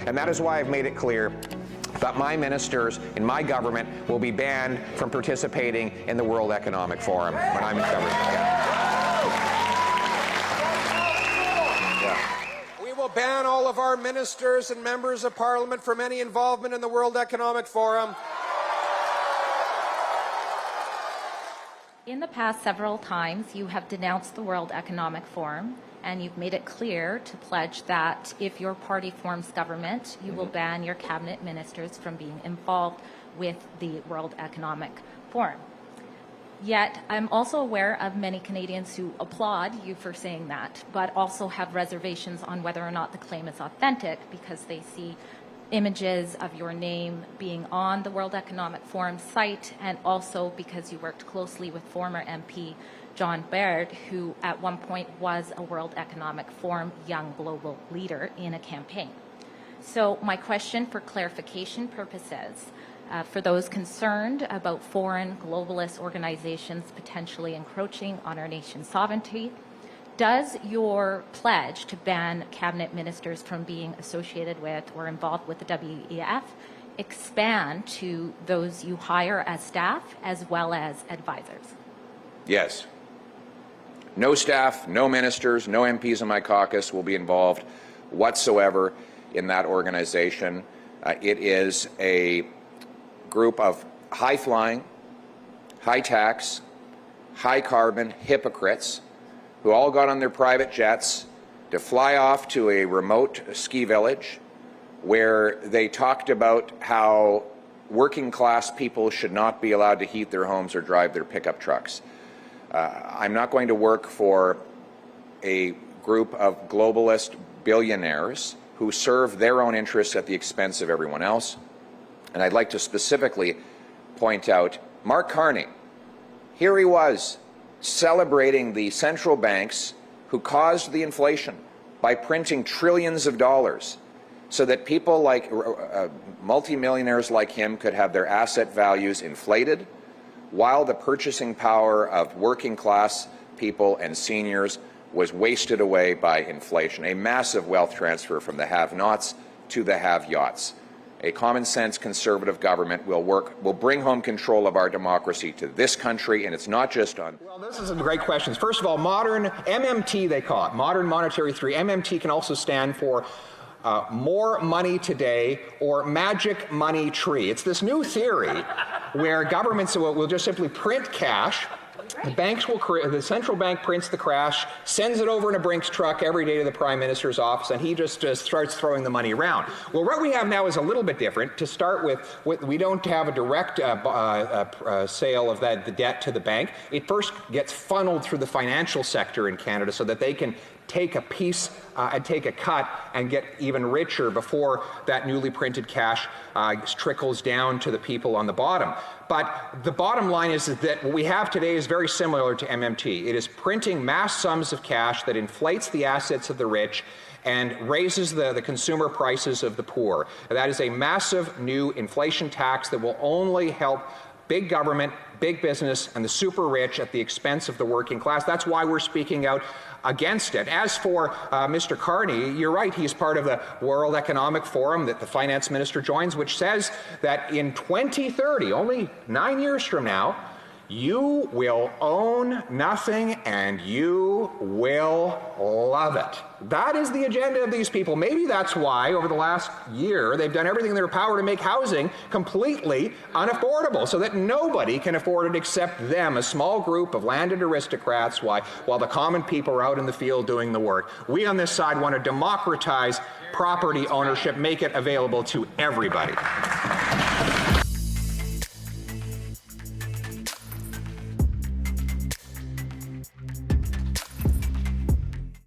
And that is why I've made it clear that my ministers in my government will be banned from participating in the World Economic Forum when I'm in government. We will ban all of our ministers and members of Parliament from any involvement in the World Economic Forum. In the past several times, you have denounced the World Economic Forum, and you've made it clear to pledge that if your party forms government, you will ban your cabinet ministers from being involved with the World Economic Forum. Yet, I'm also aware of many Canadians who applaud you for saying that, but also have reservations on whether or not the claim is authentic because they see images of your name being on the World Economic Forum site, and also because you worked closely with former MP John Baird, who at one point was a World Economic Forum Young Global Leader in a campaign. So my question for clarification purposes, for those concerned about foreign globalist organizations potentially encroaching on our nation's sovereignty, does your pledge to ban cabinet ministers from being associated with or involved with the WEF expand to those you hire as staff as well as advisors? Yes. No staff, no ministers, no MPs in my caucus will be involved whatsoever in that organization. It is a group of high-flying, high-tax, high-carbon hypocrites who all got on their private jets to fly off to a remote ski village where they talked about how working-class people should not be allowed to heat their homes or drive their pickup trucks. I'm not going to work for a group of globalist billionaires who serve their own interests at the expense of everyone else. And I'd like to specifically point out Mark Carney. Here he was, celebrating the central banks who caused the inflation by printing trillions of dollars so that people like multimillionaires like him could have their asset values inflated while the purchasing power of working class people and seniors was wasted away by inflation. A massive wealth transfer from the have-nots to the have-yachts. A common-sense conservative government will bring home control of our democracy to this country, and it's not just on... Well, this is some great questions. First of all, modern MMT, they call it, modern monetary theory. MMT can also stand for more money today or magic money tree. It's this new theory where governments will just simply print cash. The central bank prints the cash, sends it over in a Brinks truck every day to the Prime Minister's office, and he just starts throwing the money around. Well, what we have now is a little bit different. To start with, we don't have a direct sale of the debt to the bank. It first gets funneled through the financial sector in Canada so that they can take a piece and take a cut and get even richer before that newly printed cash trickles down to the people on the bottom. But the bottom line is that what we have today is very similar to MMT. It is printing mass sums of cash that inflates the assets of the rich and raises the consumer prices of the poor. That is a massive new inflation tax that will only help big government, big business, and the super rich at the expense of the working class. That's why we're speaking out against it. As for Mr. Carney, you're right, he's part of the World Economic Forum that the finance minister joins, which says that in 2030, only 9 years from now, you will own nothing and you will love it. That is the agenda of these people. Maybe that's why over the last year they've done everything in their power to make housing completely unaffordable so that nobody can afford it except them, a small group of landed aristocrats, while the common people are out in the field doing the work. We on this side want to democratize property ownership, make it available to everybody.